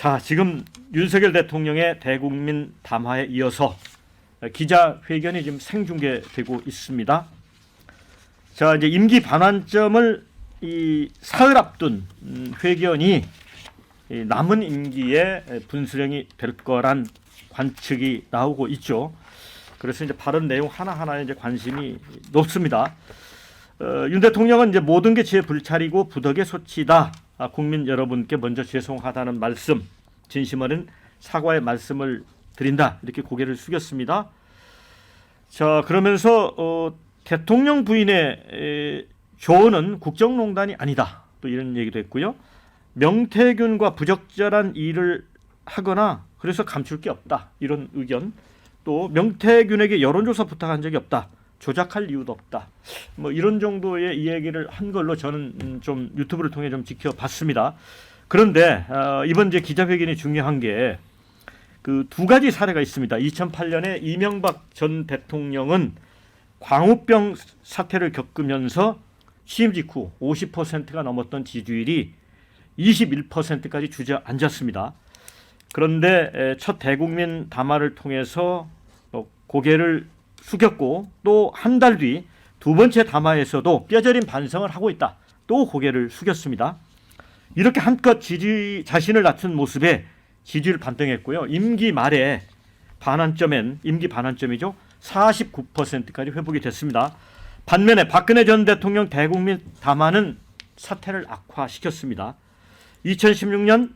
자, 지금 윤석열 대통령의 대국민 담화에 이어서 기자회견이 지금 생중계되고 있습니다. 자, 이제 임기 반환점을 이 사흘 앞둔 회견이 남은 임기에 분수령이 될 거란 관측이 나오고 있죠. 그래서 이제 발언 내용 하나하나에 이제 관심이 높습니다. 윤 대통령은 이제 모든 게 제 불찰이고 부덕의 소치다. 국민 여러분께 먼저 죄송하다는 말씀, 진심 어린 사과의 말씀을 드린다. 이렇게 고개를 숙였습니다. 자, 그러면서 대통령 부인의 조언은 국정농단이 아니다. 또 이런 얘기도 했고요. 명태균과 부적절한 일을 하거나 그래서 감출 게 없다. 이런 의견. 또 명태균에게 여론조사 부탁한 적이 없다. 조작할 이유도 없다. 뭐 이런 정도의 이야기를 한 걸로 저는 좀 유튜브를 통해 좀 지켜봤습니다. 그런데 이번 이제 기자회견이 중요한 게 그 두 가지 사례가 있습니다. 2008년에 이명박 전 대통령은 광우병 사태를 겪으면서 취임 직후 50%가 넘었던 지지율이 21%까지 주저앉았습니다. 그런데 첫 대국민 담화를 통해서 고개를 숙였고 또 한 달 뒤 두 번째 담화에서도 뼈저린 반성을 하고 있다. 또 고개를 숙였습니다. 이렇게 한껏 자신을 낮춘 모습에 지지율 반등했고요. 임기 말에 반환점엔 임기 반환점이죠. 49%까지 회복이 됐습니다. 반면에 박근혜 전 대통령 대국민 담화는 사태를 악화시켰습니다. 2016년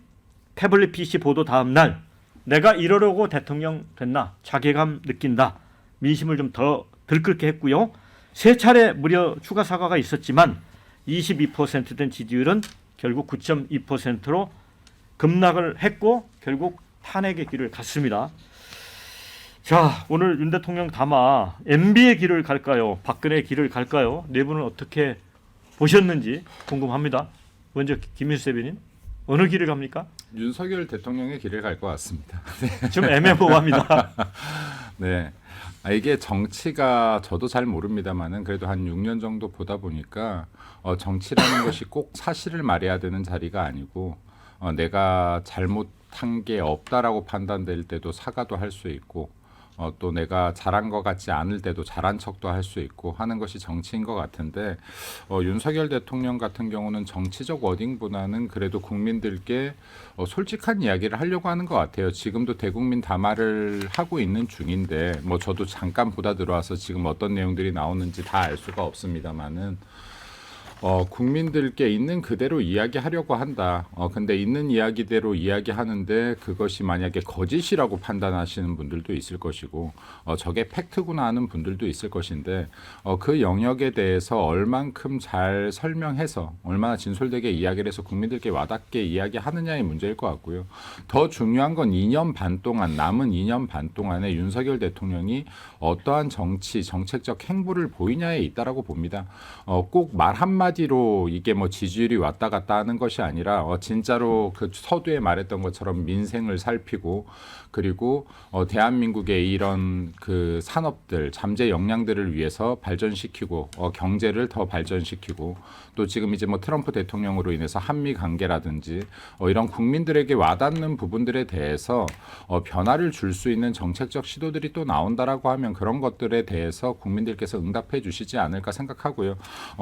태블릿 PC 보도 다음 날 내가 이러려고 대통령 됐나 자괴감 느낀다. 민심을 좀 더 들끓게 했고요. 세 차례 무려 추가 사과가 있었지만 22% 된 지지율은 결국 9.2%로 급락을 했고 결국 탄핵의 길을 갔습니다. 자, 오늘 윤 대통령 담화 MB의 길을 갈까요? 박근혜의 길을 갈까요? 네 분은 어떻게 보셨는지 궁금합니다. 먼저 김민수 대변인 어느 길을 갑니까? 윤석열 대통령의 길을 갈 것 같습니다. 좀 애매모호합니다. 네. 이게 정치가 저도 잘 모릅니다만은 그래도 한 6년 정도 보다 보니까 정치라는 것이 꼭 사실을 말해야 되는 자리가 아니고 내가 잘못한 게 없다라고 판단될 때도 사과도 할 수 있고 또 내가 잘한 것 같지 않을 때도 잘한 척도 할 수 있고 하는 것이 정치인 것 같은데 윤석열 대통령 같은 경우는 정치적 워딩보다는 그래도 국민들께 솔직한 이야기를 하려고 하는 것 같아요. 지금도 대국민 담화를 하고 있는 중인데 뭐 저도 잠깐 보다 들어와서 지금 어떤 내용들이 나오는지 다 알 수가 없습니다만은 국민들께 있는 그대로 이야기하려고 한다. 근데 있는 이야기대로 이야기하는데 그것이 만약에 거짓이라고 판단하시는 분들도 있을 것이고 저게 팩트구나 하는 분들도 있을 것인데 그 영역에 대해서 얼만큼 잘 설명해서 얼마나 진솔되게 이야기를 해서 국민들께 와닿게 이야기하느냐의 문제일 것 같고요. 더 중요한 건 2년 반 동안 남은 2년 반 동안에 윤석열 대통령이 어떠한 정책적 행보를 보이냐에 있다라고 봅니다. 꼭 말 한마디로 이게 뭐 지지율이 왔다 갔다 하는 것이 아니라 진짜로 그 서두에 말했던 것처럼 민생을 살피고 그리고 대한민국의 이런 그 산업들 잠재 역량들을 위해서 발전시키고 경제를 더 발전시키고 또 지금 이제 뭐 트럼프 대통령으로 인해서 한미 관계라든지 이런 국민들에게 와닿는 부분들에 대해서 변화를 줄 수 있는 정책적 시도들이 또 나온다라고 하면 그런 것들에 대해서 국민들께서 응답해 주시지 않을까 생각하고요.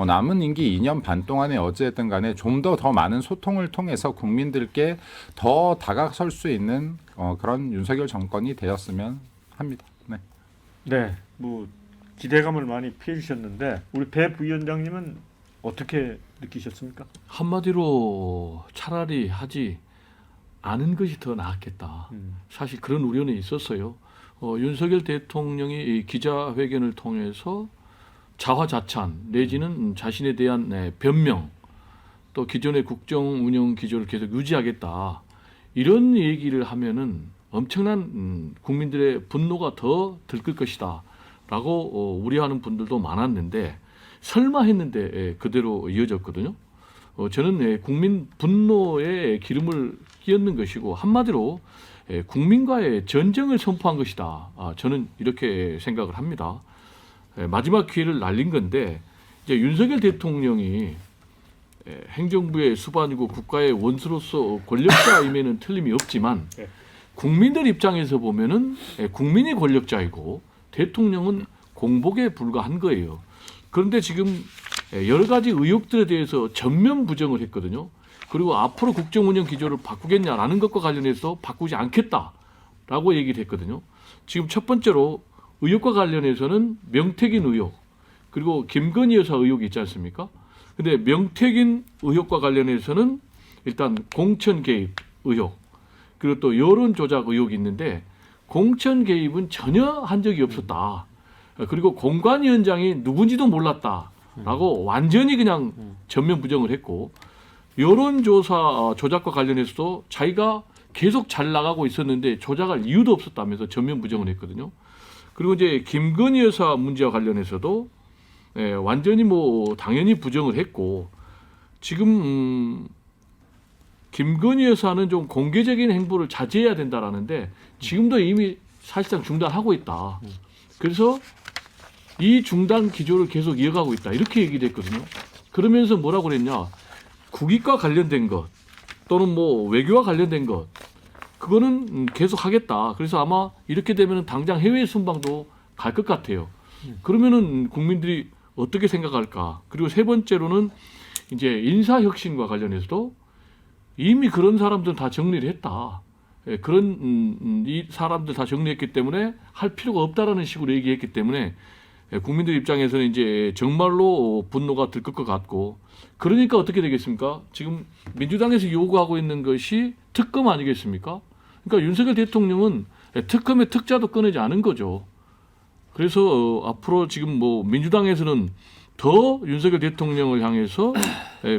남은 임기 2년 반 동안에 어찌됐든 간에 좀 더 많은 소통을 통해서 국민들께 더 다가설 수 있는 그런 윤석열 정권이 되었으면 합니다. 네. 네, 뭐 기대감을 많이 피해주셨는데 우리 배 부위원장님은 어떻게 느끼셨습니까? 한마디로 차라리 하지 않은 것이 더 나았겠다. 사실 그런 우려는 있었어요. 윤석열 대통령이 이 기자회견을 통해서 자화자찬 내지는 자신에 대한 변명 또 기존의 국정 운영 기조를 계속 유지하겠다. 이런 얘기를 하면은 엄청난 국민들의 분노가 더 들끓 것이다 라고 우려하는 분들도 많았는데 설마 했는데 그대로 이어졌거든요. 저는 국민 분노에 기름을 끼얹는 것이고 한마디로 국민과의 전쟁을 선포한 것이다. 저는 이렇게 생각을 합니다. 마지막 기회를 날린 건데 이제 윤석열 대통령이 행정부의 수반이고 국가의 원수로서 권력자임에는 틀림이 없지만 네. 국민들 입장에서 보면은 국민이 권력자이고 대통령은 공복에 불과한 거예요. 그런데 지금 여러 가지 의혹들에 대해서 전면 부정을 했거든요. 그리고 앞으로 국정 운영 기조를 바꾸겠냐라는 것과 관련해서 바꾸지 않겠다라고 얘기를 했거든요. 지금 첫 번째로 의혹과 관련해서는 명태균 의혹 그리고 김건희 여사 의혹이 있지 않습니까? 근데 명태균 의혹과 관련해서는 일단 공천 개입 의혹 그리고 또 여론 조작 의혹이 있는데 공천 개입은 전혀 한 적이 없었다. 그리고 공관위원장이 누군지도 몰랐다라고 완전히 그냥 전면 부정을 했고 여론조사 조작과 관련해서도 자기가 계속 잘 나가고 있었는데 조작할 이유도 없었다면서 전면 부정을 했거든요. 그리고 이제 김건희 여사 문제와 관련해서도 완전히 뭐 당연히 부정을 했고 지금 김건희 여사는 좀 공개적인 행보를 자제해야 된다라는데 지금도 이미 사실상 중단하고 있다. 그래서 이 중단 기조를 계속 이어가고 있다. 이렇게 얘기를 했거든요. 그러면서 뭐라고 그랬냐. 국익과 관련된 것 또는 뭐 외교와 관련된 것 그거는 계속 하겠다. 그래서 아마 이렇게 되면 당장 해외 순방도 갈 것 같아요. 그러면은 국민들이 어떻게 생각할까? 그리고 세 번째로는 이제 인사혁신과 관련해서도 이미 그런 사람들은 다 정리를 했다. 그런 이 사람들 다 정리했기 때문에 할 필요가 없다라는 식으로 얘기했기 때문에 국민들 입장에서는 이제 정말로 분노가 들끓 것 같고 그러니까 어떻게 되겠습니까? 지금 민주당에서 요구하고 있는 것이 특검 아니겠습니까? 그러니까 윤석열 대통령은 특검의 특자도 꺼내지 않은 거죠. 그래서 앞으로 지금 뭐 민주당에서는 더 윤석열 대통령을 향해서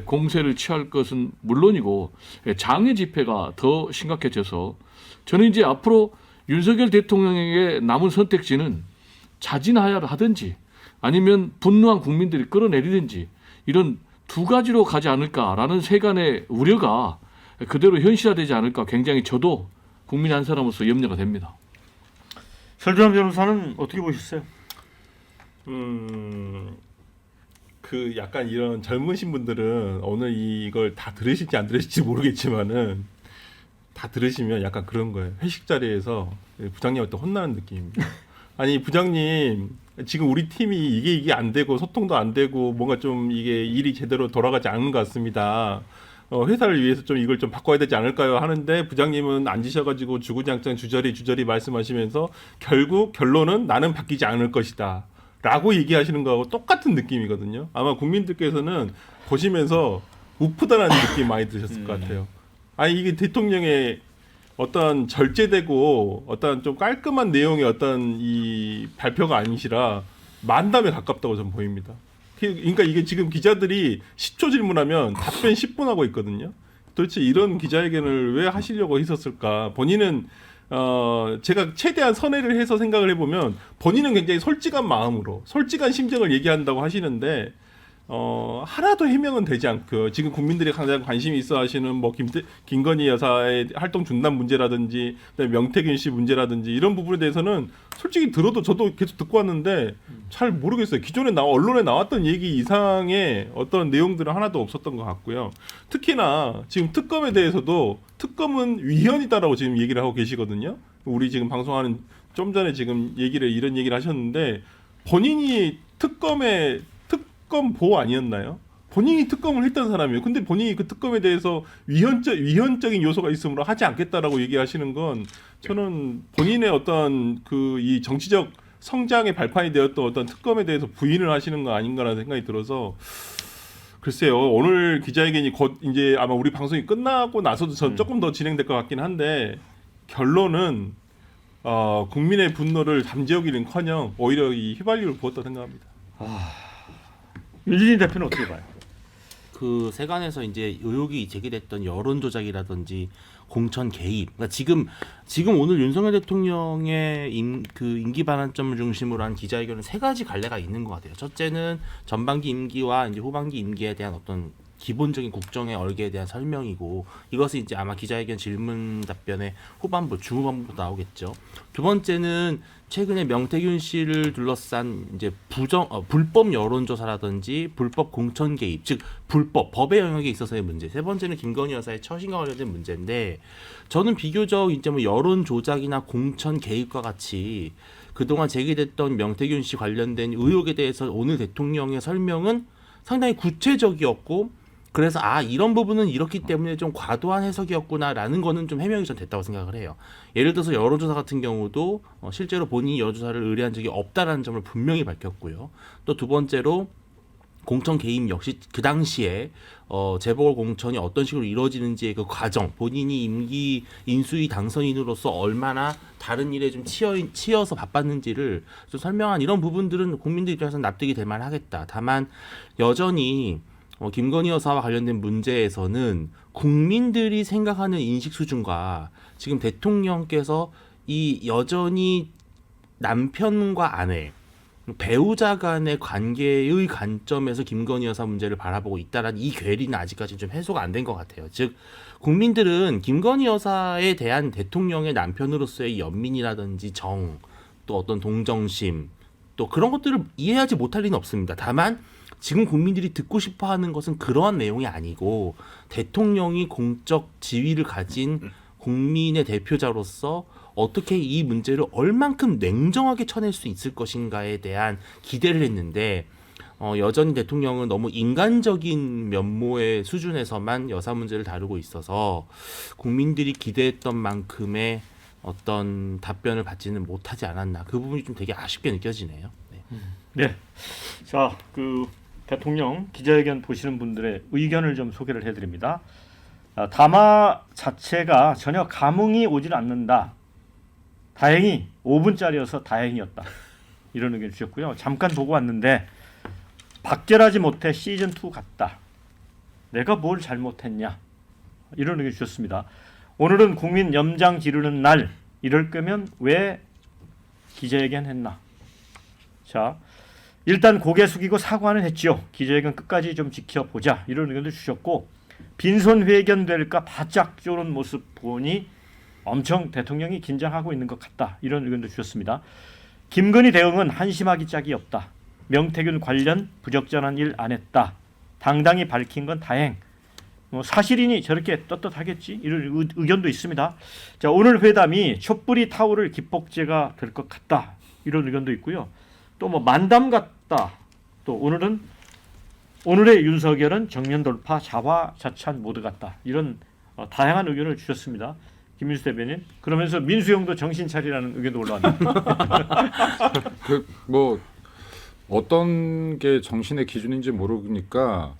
공세를 취할 것은 물론이고 장외 집회가 더 심각해져서 저는 이제 앞으로 윤석열 대통령에게 남은 선택지는 자진하야를 하든지 아니면 분노한 국민들이 끌어내리든지 이런 두 가지로 가지 않을까라는 세간의 우려가 그대로 현실화되지 않을까 굉장히 저도 국민 한 사람으로서 염려가 됩니다. 설주환 변호사는 어떻게 보셨어요? 그 약간 이런 젊으신 분들은 오늘 이걸 다 들으실지 안 들으실지 모르겠지만은 다 들으시면 약간 그런 거예요. 회식 자리에서 부장님한테 혼나는 느낌입니다. 아니 부장님 지금 우리 팀이 이게 안 되고 소통도 안 되고 뭔가 좀 이게 일이 제대로 돌아가지 않는 것 같습니다. 회사를 위해서 좀 이걸 좀 바꿔야 되지 않을까요? 하는데 부장님은 앉으셔가지고 주구장창 주저리 말씀하시면서 결국 결론은 나는 바뀌지 않을 것이다. 라고 얘기하시는 거하고 똑같은 느낌이거든요. 아마 국민들께서는 보시면서 우프다라는 느낌 많이 드셨을 것 같아요. 아니 이게 대통령의 어떤 절제되고 어떤 좀 깔끔한 내용의 어떤 이 발표가 아니시라 만담에 가깝다고 저는 보입니다. 그러니까 이게 지금 기자들이 10초 질문하면 답변 10분 하고 있거든요. 도대체 이런 기자회견을 왜 하시려고 했었을까? 본인은 제가 최대한 선회를 해서 생각을 해보면 본인은 굉장히 솔직한 마음으로 솔직한 심정을 얘기한다고 하시는데 하나도 해명은 되지 않고요. 지금 국민들이 가장 관심이 있어 하시는 뭐 김건희 여사의 활동 중단 문제라든지 그다음에 명태균 씨 문제라든지 이런 부분에 대해서는 솔직히 들어도 저도 계속 듣고 왔는데 잘 모르겠어요. 기존에 언론에 나왔던 얘기 이상의 어떤 내용들은 하나도 없었던 것 같고요. 특히나 지금 특검에 대해서도 특검은 위헌이다라고 지금 얘기를 하고 계시거든요. 우리 지금 방송하는 좀 전에 지금 이런 얘기를 하셨는데 본인이 특검 보호 아니었나요? 본인이 특검을 했던 사람이에요. 근데 본인이 그 특검에 대해서 위헌적인 요소가 있으므로 하지 않겠다라고 얘기하시는 건 저는 본인의 어떤 그 이 정치적 성장의 발판이 되었던 어떤 특검에 대해서 부인을 하시는 거 아닌가라는 생각이 들어서 글쎄요. 오늘 기자회견이 곧 이제 아마 우리 방송이 끝나고 나서도 전 조금 더 진행될 것 같긴 한데 결론은 국민의 분노를 잠재우기는커녕 오히려 이 휘발유를 부었다 생각합니다. 윤진희 대표는 어떻게 봐요? 그 세간에서 이제 의혹이 제기됐던 여론 조작이라든지 공천 개입. 그러니까 지금 오늘 윤석열 대통령의 임기 반환점을 중심으로 한 기자회견은 세 가지 갈래가 있는 것 같아요. 첫째는 전반기 임기와 이제 후반기 임기에 대한 어떤 기본적인 국정의 얼개에 대한 설명이고 이것은 이제 아마 기자회견 질문 답변의 후반부 중후반부 나오겠죠. 두 번째는 최근에 명태균 씨를 둘러싼 이제 불법 여론조사라든지 불법 공천 개입, 즉 법의 영역에 있어서의 문제. 세 번째는 김건희 여사의 처신과 관련된 문제인데 저는 비교적 이제 뭐 여론 조작이나 공천 개입과 같이 그동안 제기됐던 명태균 씨 관련된 의혹에 대해서 오늘 대통령의 설명은 상당히 구체적이었고 그래서 이런 부분은 이렇기 때문에 좀 과도한 해석이었구나라는 거는 좀 해명이 전 됐다고 생각을 해요. 예를 들어서 여론조사 같은 경우도 실제로 본인이 여론조사를 의뢰한 적이 없다라는 점을 분명히 밝혔고요. 또 두 번째로 공천 개입 역시 그 당시에 재보궐 공천이 어떤 식으로 이루어지는지의 그 과정, 본인이 임기 인수위 당선인으로서 얼마나 다른 일에 좀 치여서 바빴는지를 좀 설명한 이런 부분들은 국민들 입장에서는 납득이 될 만하겠다. 다만 여전히 김건희 여사와 관련된 문제에서는 국민들이 생각하는 인식 수준과 지금 대통령께서 이 여전히 남편과 아내 배우자 간의 관계의 관점에서 김건희 여사 문제를 바라보고 있다라는 이 괴리는 아직까지 좀 해소가 안 된 것 같아요. 즉 국민들은 김건희 여사에 대한 대통령의 남편으로서의 연민이라든지 정, 또 어떤 동정심, 또 그런 것들을 이해하지 못할 리는 없습니다. 다만 지금 국민들이 듣고 싶어하는 것은 그러한 내용이 아니고 대통령이 공적 지위를 가진 국민의 대표자로서 어떻게 이 문제를 얼만큼 냉정하게 쳐낼 수 있을 것인가에 대한 기대를 했는데 여전히 대통령은 너무 인간적인 면모의 수준에서만 여사 문제를 다루고 있어서 국민들이 기대했던 만큼의 어떤 답변을 받지는 못하지 않았나. 그 부분이 좀 되게 아쉽게 느껴지네요. 네. 네. 자, 그 대통령 기자회견 보시는 분들의 의견을 좀 소개를 해드립니다. 담화 자체가 전혀 감흥이 오질 않는다. 다행히 5분짜리여서 다행이었다. 이런 의견 주셨고요. 잠깐 보고 왔는데 박절하지 못해 시즌2 같다. 내가 뭘 잘못했냐. 이런 의견 주셨습니다. 오늘은 국민 염장 지르는 날. 이럴 거면 왜 기자회견 했나. 자, 일단 고개 숙이고 사과는 했죠. 기자회견 끝까지 좀 지켜보자. 이런 의견도 주셨고 빈손 회견될까 바짝 쪼는 모습 보니 엄청 대통령이 긴장하고 있는 것 같다. 이런 의견도 주셨습니다. 김건희 대응은 한심하기 짝이 없다. 명태균 관련 부적절한 일 안 했다. 당당히 밝힌 건 다행. 사실이니 저렇게 떳떳하겠지. 이런 의견도 있습니다. 자, 오늘 회담이 촛불이 타오를 기폭제가 될 것 같다. 이런 의견도 있고요. 또 뭐 만담 같다. 또 오늘의 윤석열은 정면 돌파 자화자찬 모드 같다. 이런 다양한 의견을 주셨습니다. 김민수 대변인. 그러면서 민수형도 정신 차리라는 의견도 올라왔네요. 뭐 어떤 게 정신의 기준인지 모르니까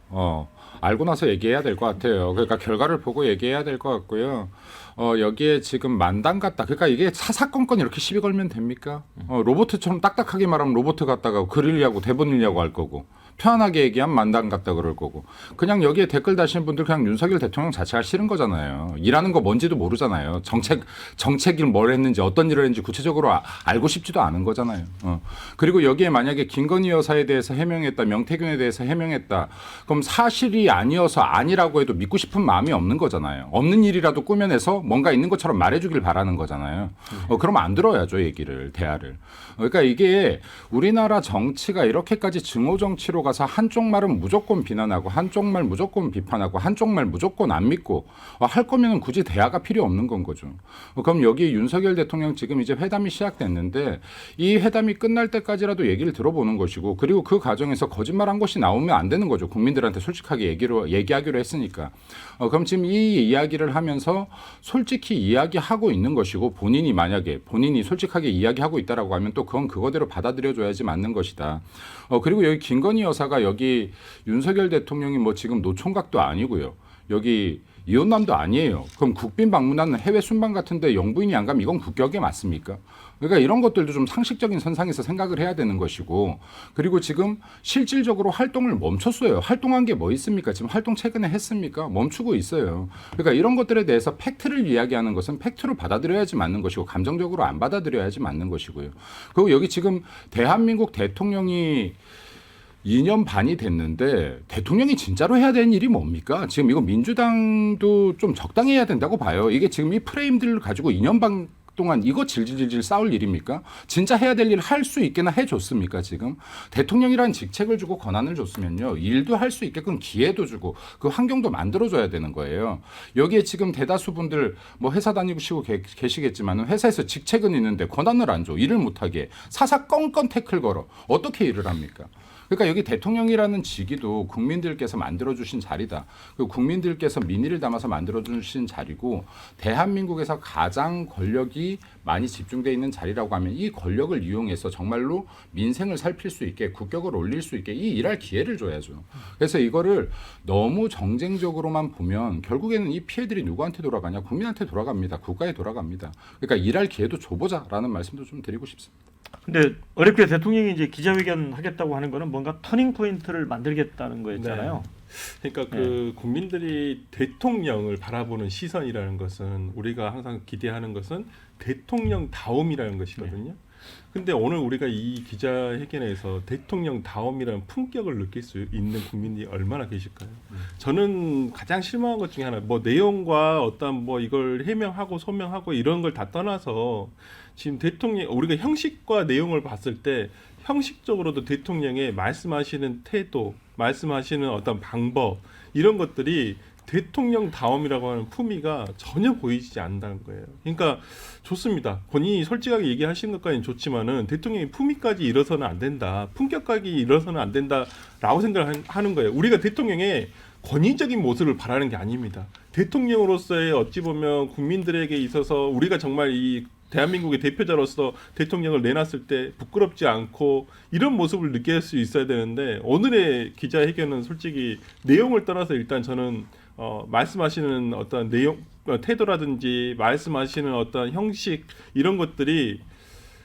알고 나서 얘기해야 될 것 같아요. 그러니까 결과를 보고 얘기해야 될 것 같고요. 여기에 지금 만담 같다. 그러니까 이게 사사건건 이렇게 시비 걸면 됩니까? 로봇처럼 딱딱하게 말하면 로봇 같다가 글 읽냐고 대본 읽냐고 할 거고 편안하게 얘기하면 만담 같다 그럴 거고 그냥 여기에 댓글 다시는 분들 그냥 윤석열 대통령 자체가 싫은 거잖아요. 일하는 거 뭔지도 모르잖아요. 정책을 뭘 했는지 어떤 일을 했는지 구체적으로 알고 싶지도 않은 거잖아요. 그리고 여기에 만약에 김건희 여사에 대해서 해명했다, 명태균에 대해서 해명했다. 그럼 사실이 아니어서 아니라고 해도 믿고 싶은 마음이 없는 거잖아요. 없는 일이라도 꾸며내서 뭔가 있는 것처럼 말해주길 바라는 거잖아요. 그러면 안 들어야죠, 얘기를, 대화를. 그러니까 이게 우리나라 정치가 이렇게까지 증오 정치로 가서 한쪽 말은 무조건 비난하고 한쪽 말 무조건 비판하고 한쪽 말 무조건 안 믿고 할 거면 굳이 대화가 필요 없는 건 거죠. 그럼 여기 윤석열 대통령 지금 이제 회담이 시작됐는데 이 회담이 끝날 때까지라도 얘기를 들어보는 것이고 그리고 그 과정에서 거짓말한 것이 나오면 안 되는 거죠. 국민들한테 솔직하게 얘기하기로 했으니까. 그럼 지금 이 이야기를 하면서 솔직히 이야기하고 있는 것이고 본인이 솔직하게 이야기하고 있다라고 하면 또 그건 그거대로 받아들여줘야지 맞는 것이다. 그리고 여기 김건희 여사가 여기 윤석열 대통령이 뭐 지금 노총각도 아니고요. 여기 이혼남도 아니에요. 그럼 국빈 방문하는 해외 순방 같은데 영부인이 안 가면 이건 국격에 맞습니까? 그러니까 이런 것들도 좀 상식적인 선상에서 생각을 해야 되는 것이고 그리고 지금 실질적으로 활동을 멈췄어요. 활동한 게 뭐 있습니까? 지금 활동 최근에 했습니까? 멈추고 있어요. 그러니까 이런 것들에 대해서 팩트를 이야기하는 것은 팩트로 받아들여야지 맞는 것이고 감정적으로 안 받아들여야지 맞는 것이고요. 그리고 여기 지금 대한민국 대통령이 2년 반이 됐는데 대통령이 진짜로 해야 되는 일이 뭡니까? 지금 이거 민주당도 좀 적당히 해야 된다고 봐요. 이게 지금 이 프레임들을 가지고 2년 반 동안 이거 질질질질 싸울 일입니까? 진짜 해야 될 일 할 수 있게나 해줬습니까? 지금 대통령이라는 직책을 주고 권한을 줬으면요, 일도 할 수 있게끔 기회도 주고 그 환경도 만들어줘야 되는 거예요. 여기에 지금 대다수 분들 뭐 회사 다니시고 계시겠지만 회사에서 직책은 있는데 권한을 안 줘, 일을 못하게 사사건건 태클 걸어 어떻게 일을 합니까? 그러니까 여기 대통령이라는 직위도 국민들께서 만들어주신 자리다. 그 국민들께서 민의를 담아서 만들어주신 자리고 대한민국에서 가장 권력이 많이 집중되어 있는 자리라고 하면 이 권력을 이용해서 정말로 민생을 살필 수 있게 국격을 올릴 수 있게 이 일할 기회를 줘야죠. 그래서 이거를 너무 정쟁적으로만 보면 결국에는 이 피해들이 누구한테 돌아가냐? 국민한테 돌아갑니다. 국가에 돌아갑니다. 그러니까 일할 기회도 줘보자라는 말씀도 좀 드리고 싶습니다. 근데 어렵게 대통령이 이제 기자회견 하겠다고 하는 거는 뭔가 터닝 포인트를 만들겠다는 거였잖아요. 그러니까 그 국민들이 대통령을 바라보는 시선이라는 것은 우리가 항상 기대하는 것은 대통령다움이라는 것이거든요. 근데 오늘 우리가 이 기자회견에서 대통령다움이라는 품격을 느낄 수 있는 국민이 얼마나 계실까요? 저는 가장 실망한 것 중에 하나, 뭐 내용과 어떤 뭐 이걸 해명하고 소명하고 이런 걸 다 떠나서 지금 대통령, 우리가 형식과 내용을 봤을 때 형식적으로도 대통령의 말씀하시는 태도, 말씀하시는 어떤 방법 이런 것들이 대통령다움이라고 하는 품위가 전혀 보이지 않는다는 거예요. 그러니까 좋습니다. 본인이 솔직하게 얘기하시는 것까지는 좋지만은 대통령의 품위까지 잃어서는 안 된다. 품격까지 잃어서는 안 된다라고 생각을 하는 거예요. 우리가 대통령의 권위적인 모습을 바라는 게 아닙니다. 대통령으로서의 어찌 보면 국민들에게 있어서 우리가 정말 이 대한민국의 대표자로서 대통령을 내놨을 때 부끄럽지 않고 이런 모습을 느낄 수 있어야 되는데 오늘의 기자회견은 솔직히 내용을 떠나서 일단 저는 말씀하시는 어떤 내용, 태도라든지 말씀하시는 어떤 형식 이런 것들이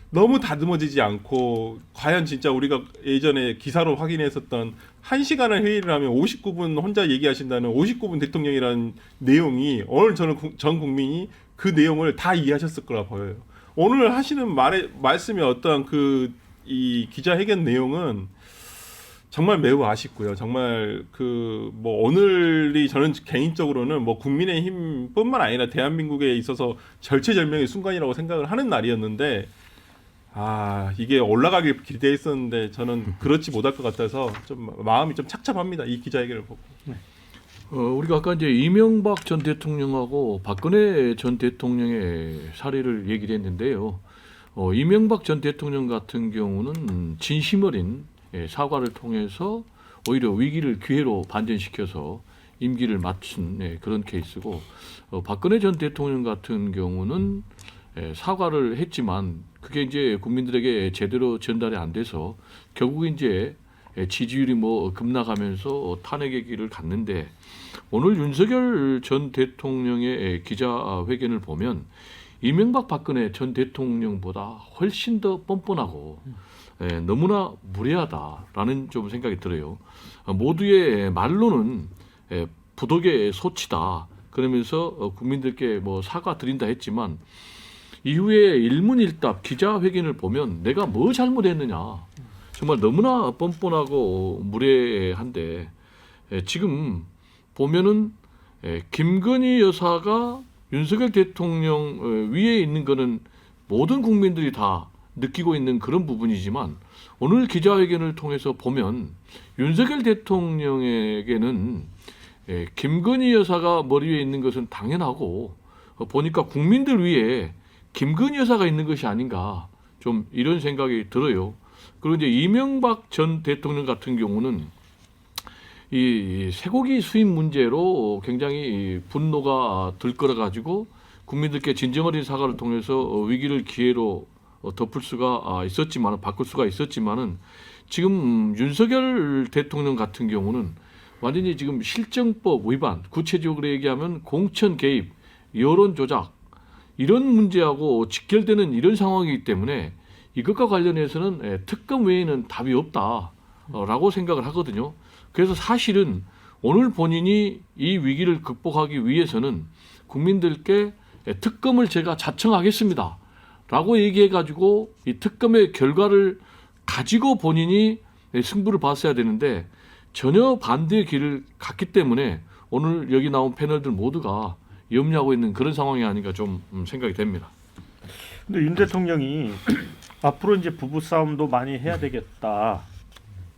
너무 다듬어지지 않고 과연 진짜 우리가 예전에 기사로 확인했었던 1시간을 회의를 하면 59분 혼자 얘기하신다는 59분 대통령이라는 내용이 오늘 저는 전 국민이 그 내용을 다 이해하셨을 거라 보여요. 오늘 하시는 말씀의 어떤 이 기자회견 내용은 정말 매우 아쉽고요. 정말 뭐 오늘이 저는 개인적으로는 뭐 국민의힘뿐만 아니라 대한민국에 있어서 절체절명의 순간이라고 생각을 하는 날이었는데 이게 올라가길 기대했었는데 저는 그렇지 못할 것 같아서 좀 마음이 좀 착잡합니다. 이 기자회견을 보고. 우리가 아까 이제 이명박 전 대통령하고 박근혜 전 대통령의 사례를 얘기를 했는데요. 이명박 전 대통령 같은 경우는 진심 어린 사과를 통해서 오히려 위기를 기회로 반전시켜서 임기를 마친 그런 케이스고, 박근혜 전 대통령 같은 경우는 사과를 했지만 그게 이제 국민들에게 제대로 전달이 안 돼서 결국 이제 지지율이 뭐 급락하면서 탄핵의 길을 갔는데, 오늘 윤석열 전 대통령의 기자회견을 보면 이명박 박근혜 전 대통령보다 훨씬 더 뻔뻔하고 너무나 무례하다라는 좀 생각이 들어요. 모두의 말로는 부독의 소치다 그러면서 국민들께 뭐 사과드린다 했지만 이후에 일문일답 기자회견을 보면 내가 뭐 잘못했느냐, 정말 너무나 뻔뻔하고 무례한데, 지금 보면은 김건희 여사가 윤석열 대통령 위에 있는 거는 모든 국민들이 다 느끼고 있는 그런 부분이지만, 오늘 기자회견을 통해서 보면 윤석열 대통령에게는 김건희 여사가 머리 위에 있는 것은 당연하고, 보니까 국민들 위에 김건희 여사가 있는 것이 아닌가, 좀 이런 생각이 들어요. 그리고 이제 이명박 전 대통령 같은 경우는 이 쇠고기 수입 문제로 굉장히 분노가 들끓어 가지고 국민들께 진정 어린 사과를 통해서 위기를 기회로 덮을 수가 있었지만, 바꿀 수가 있었지만은, 지금 윤석열 대통령 같은 경우는 완전히 지금 실정법 위반, 구체적으로 얘기하면 공천 개입, 여론 조작 이런 문제하고 직결되는 이런 상황이기 때문에 이것과 관련해서는 특검 외에는 답이 없다라고 생각을 하거든요. 그래서 사실은 오늘 본인이 이 위기를 극복하기 위해서는 국민들께 특검을 제가 자청하겠습니다 라고 얘기해가지고 이 특검의 결과를 가지고 본인이 승부를 봤어야 되는데 전혀 반대의 길을 갔기 때문에 오늘 여기 나온 패널들 모두가 염려하고 있는 그런 상황이 아닌가 좀 생각이 됩니다. 근데 윤 대통령이 앞으로 이제 부부 싸움도 많이 해야 되겠다.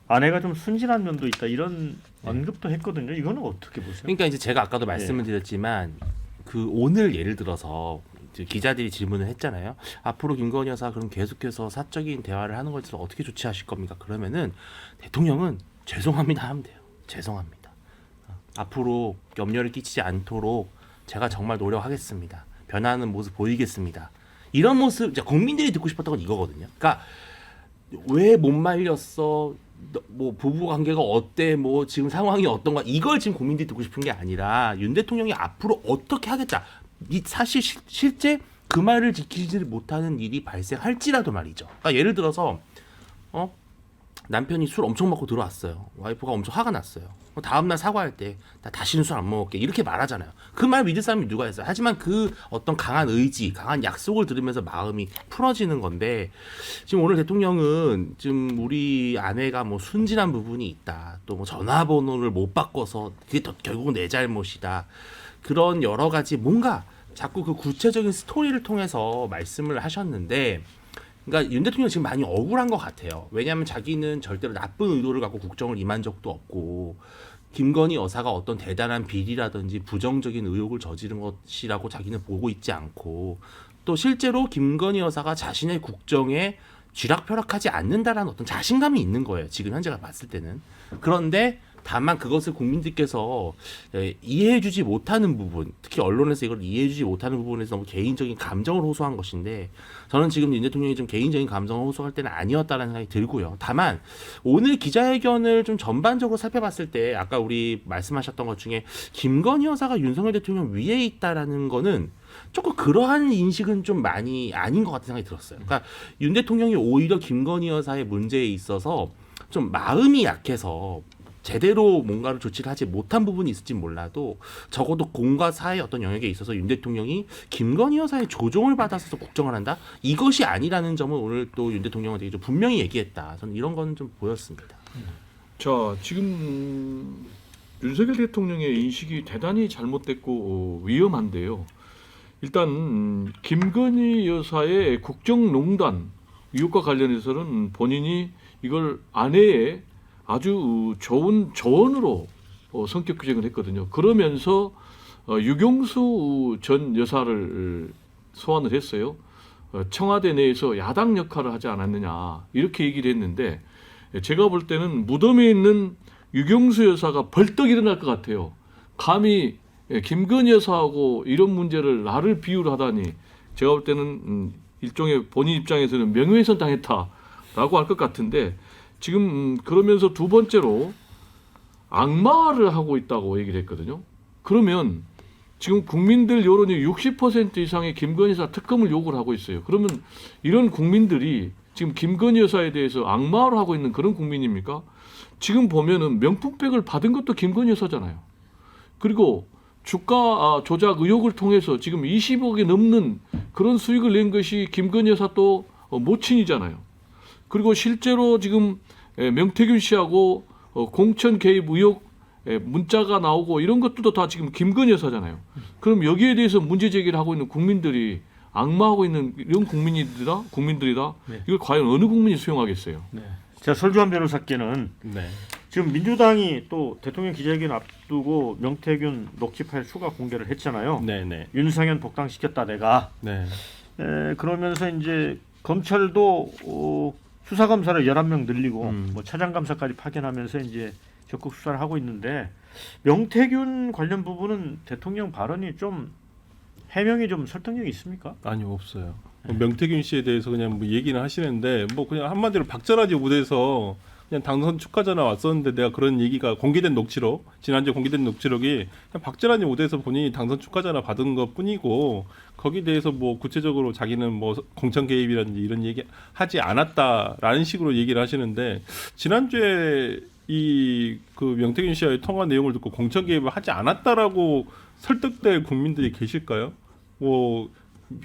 아내가 좀 순진한 면도 있다. 이런 언급도 했거든요. 이거는 어떻게 보세요? 그러니까 이제 제가 아까도 말씀을 드렸지만 그 오늘 예를 들어서 이제 기자들이 질문을 했잖아요. 앞으로 김건희 여사 그럼 계속해서 사적인 대화를 하는 것을 어떻게 조치하실 겁니까? 그러면은 대통령은 죄송합니다 하면 돼요. 죄송합니다. 앞으로 염려를 끼치지 않도록 제가 정말 노력하겠습니다. 변화하는 모습 보이겠습니다. 이런 모습 이제 국민들이 듣고 싶었던 건 이거거든요. 그러니까 왜 못 말렸어? 뭐 부부 관계가 어때? 뭐 지금 상황이 어떤가? 이걸 지금 국민들이 듣고 싶은 게 아니라 윤 대통령이 앞으로 어떻게 하겠다. 이 사실 실제 그 말을 지키지 못하는 일이 발생할지라도 말이죠. 그러니까 예를 들어서 남편이 술 엄청 먹고 들어왔어요. 와이프가 엄청 화가 났어요. 다음날 사과할 때 나 다시는 술 안 먹을게 이렇게 말하잖아요. 그 말 믿을 사람이 누가 있어요. 하지만 그 어떤 강한 의지, 강한 약속을 들으면서 마음이 풀어지는 건데 지금 오늘 대통령은 지금 우리 아내가 뭐 순진한 부분이 있다. 또 뭐 전화번호를 못 바꿔서 그게 결국은 내 잘못이다. 그런 여러 가지 뭔가 자꾸 그 구체적인 스토리를 통해서 말씀을 하셨는데 그러니까 윤 대통령 지금 많이 억울한 것 같아요. 왜냐하면 자기는 절대로 나쁜 의도를 갖고 국정을 임한 적도 없고 김건희 여사가 어떤 대단한 비리라든지 부정적인 의혹을 저지른 것이라고 자기는 보고 있지 않고 또 실제로 김건희 여사가 자신의 국정에 쥐락펴락하지 않는다라는 어떤 자신감이 있는 거예요. 지금 현재가 봤을 때는. 그런데 다만 그것을 국민들께서 이해해주지 못하는 부분, 특히 언론에서 이걸 이해해주지 못하는 부분에서 너무 개인적인 감정을 호소한 것인데 저는 지금 윤 대통령이 좀 개인적인 감정을 호소할 때는 아니었다는 생각이 들고요. 다만 오늘 기자회견을 좀 전반적으로 살펴봤을 때 아까 우리 말씀하셨던 것 중에 김건희 여사가 윤석열 대통령 위에 있다라는 거는 조금 그러한 인식은 좀 많이 아닌 것 같은 생각이 들었어요. 그러니까 윤 대통령이 오히려 김건희 여사의 문제에 있어서 좀 마음이 약해서 제대로 뭔가를 조치를 하지 못한 부분이 있을지 몰라도 적어도 공과 사의 어떤 영역에 있어서 윤 대통령이 김건희 여사의 조종을 받아서 국정을 한다? 이것이 아니라는 점은 오늘 또 윤 대통령은 되게 좀 분명히 얘기했다. 저는 이런 거는 좀 보였습니다. 자, 지금 윤석열 대통령의 인식이 대단히 잘못됐고 위험한데요. 일단 김건희 여사의 국정농단 의혹과 관련해서는 본인이 이걸 아내의 아주 좋은 조언으로 성격 규정을 했거든요. 그러면서 유경수 전 여사를 소환을 했어요. 청와대 내에서 야당 역할을 하지 않았느냐 이렇게 얘기를 했는데 제가 볼 때는 무덤에 있는 유경수 여사가 벌떡 일어날 것 같아요. 감히 김건희 여사하고 이런 문제를 나를 비유를 하다니 제가 볼 때는 일종의 본인 입장에서는 명예훼손 당했다라고 할 것 같은데 지금 그러면서 두 번째로 악마를 하고 있다고 얘기를 했거든요. 그러면 지금 국민들 여론이 60% 이상의 김건희 여사 특검을 요구를 하고 있어요. 그러면 이런 국민들이 지금 김건희 여사에 대해서 악마를 하고 있는 그런 국민입니까? 지금 보면은 명품백을 받은 것도 김건희 여사잖아요. 그리고 주가 조작 의혹을 통해서 지금 20억이 넘는 그런 수익을 낸 것이 김건희 여사 또 모친이잖아요. 그리고 실제로 지금 명태균 씨하고 공천 개입 의혹 문자가 나오고 이런 것들도 다 지금 김건희 여사잖아요. 그럼 여기에 대해서 문제 제기를 하고 있는 국민들이 악마하고 있는 이런 국민들이다. 네. 이걸 과연 어느 국민이 수용하겠어요? 네. 자, 설주환 변호사께는 네. 지금 민주당이 또 대통령 기자회견 앞두고 명태균 녹취 파일 추가 공개를 했잖아요. 네네. 윤상현 복당시켰다 내가. 네. 그러면서 이제 검찰도 수사검사를 11명 늘리고 뭐 차장검사까지 파견하면서 이제 적극 수사를 하고 있는데 명태균 관련 부분은 대통령 발언이 좀 해명이 좀 설득력이 있습니까? 아니요, 없어요. 명태균 씨에 대해서 그냥 뭐 얘기는 하시는데 뭐 그냥 한마디로 박전화제 무대에서 그냥 당선 축하 전화 왔었는데 내가 그런 얘기가 공개된 녹취록 지난주에 공개된 녹취록이 그냥 박전화제 무대에서 본인이 당선 축하 전화 받은 것 뿐이고 거기에 대해서 뭐 구체적으로 자기는 뭐 공천 개입이라든지 이런 얘기 하지 않았다라는 식으로 얘기를 하시는데 지난주에 이 그 명태균 씨와의 통화 내용을 듣고 공천 개입을 하지 않았다라고 설득될 국민들이 계실까요? 뭐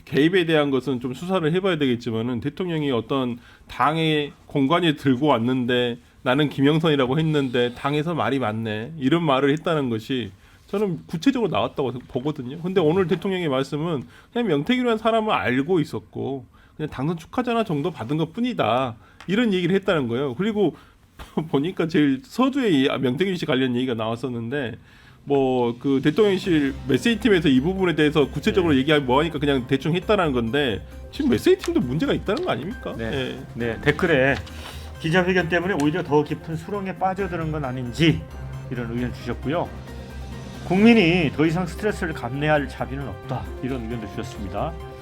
개입에 대한 것은 좀 수사를 해봐야 되겠지만은 대통령이 어떤 당의 공관위 들고 왔는데 나는 김영선이라고 했는데 당에서 말이 많네 이런 말을 했다는 것이 저는 구체적으로 나왔다고 보거든요. 근데 오늘 대통령의 말씀은 그냥 명태균이라는 사람을 알고 있었고 그냥 당선 축하전화 정도 받은 것뿐이다 이런 얘기를 했다는 거예요. 그리고 보니까 제일 서두에 명태균 씨 관련 얘기가 나왔었는데 뭐 그 대통령실 메시지 팀에서 이 부분에 대해서 구체적으로 얘기하면 뭐하니까 그냥 대충 했다라는 건데 지금 메시지 팀도 문제가 있다는 거 아닙니까? 네. 예. 네, 댓글에 기자회견 때문에 오히려 더 깊은 수렁에 빠져드는 건 아닌지 이런 의견 주셨고요. 국민이 더 이상 스트레스를 감내할 자비는 없다 이런 의견도 주셨습니다.